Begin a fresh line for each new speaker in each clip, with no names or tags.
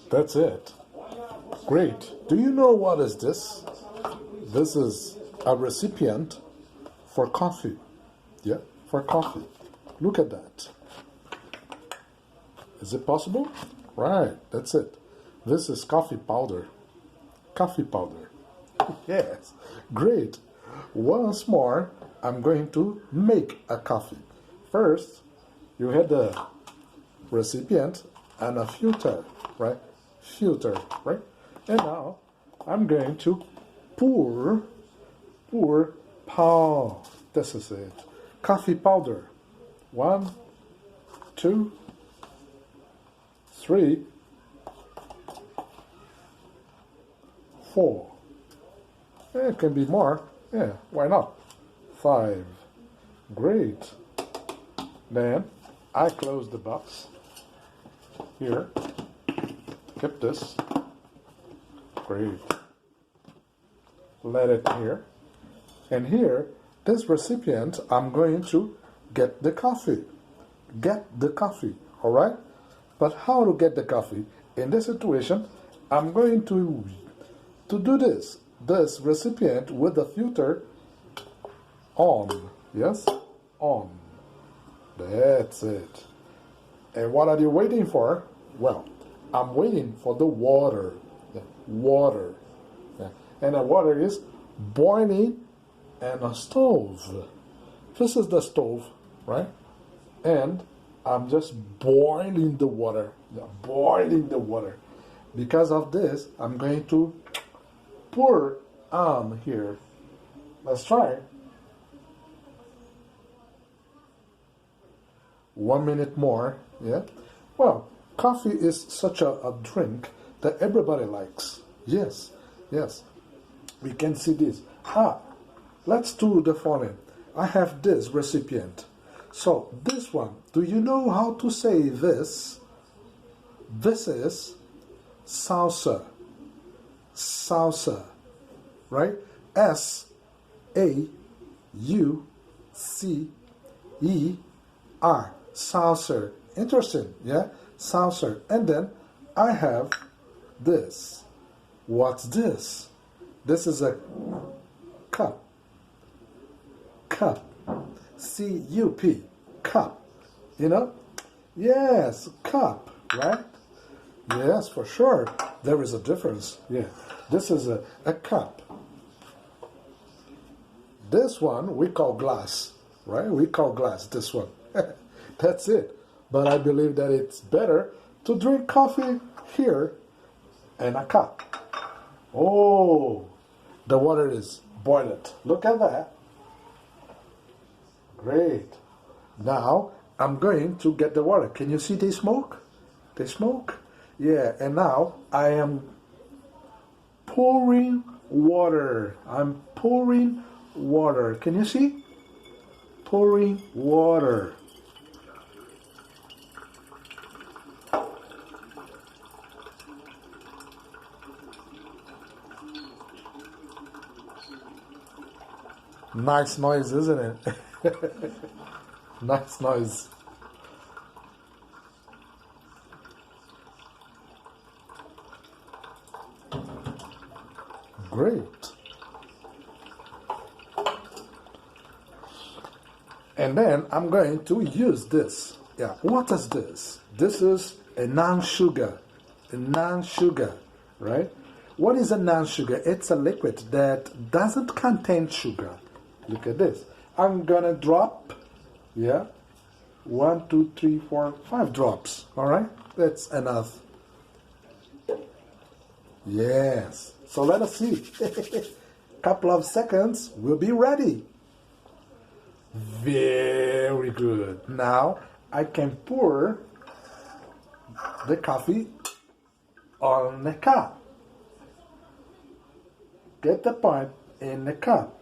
That's it. Great. Do you know what is this? This is a recipient for coffee. Yeah, for coffee. Look at that. Is it possible? Right, that's it. This is coffee powder. Coffee powder. Yes, great. Once more, I'm going to make a coffee. First, you had the recipient and a filter, right? Filter, right? And now I'm going to pour powder. This is it. Coffee powder. 1, 2, 3, 4. It can be more. Yeah, why not? 5. Great. Then I close the box. Here. Keep this. Great. Let it here. And here, this recipient, I'm going to get the coffee. Get the coffee, all right? But how to get the coffee? In this situation, I'm going to do this. This recipient with the filter on. Yes? On. That's it. And what are you waiting for? Well, I'm waiting for the water. The water. Yeah. And the water is boiling in a stove. This is the stove, right? And I'm just boiling the water. Yeah, boiling the water. Because of this, I'm going to pour on here. Let's try. 1 minute more. Yeah. Well, coffee is such a drink that everybody likes. Yes. Yes. We can see this. Let's do the following. I have this recipient. So this one, do you know how to say this? This is salsa. Salsa. Right? S-A-U-C-E-R. Saucer. Interesting, yeah? Saucer. And then I have this. What's this? This is a cup. Cup. C-U-P. Cup. You know? Yes, cup, right? Yes, for sure. There is a difference. Yeah. This is a cup. This one we call glass, right? We call glass this one. That's it. But I believe that it's better to drink coffee here in a cup. Oh, the water is boiling. Look at that. Great. Now I'm going to get the water. Can you see the smoke? The smoke? Yeah, and now I am pouring water. I'm pouring water. Can you see? Pouring water. Nice noise, isn't it? Nice noise. Great. And then I'm going to use this. Yeah, what is this? This is a non-sugar. A non-sugar, right? What is a non-sugar? It's a liquid that doesn't contain sugar. Look at this. I'm gonna drop, yeah, 1, 2, 3, 4, 5 drops. All right, that's enough. Yes. So let us see. Couple of seconds, we'll be ready. Very good. Now I can pour the coffee on the cup. Get the point in the cup.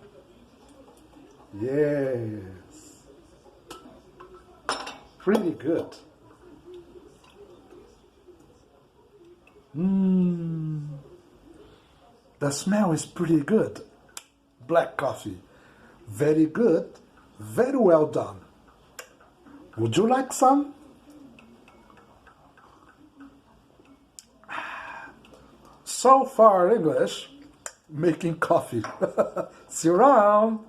Yes. Pretty good. The smell is pretty good. Black coffee. Very good. Very well done. Would you like some? So far English, making coffee. See you around.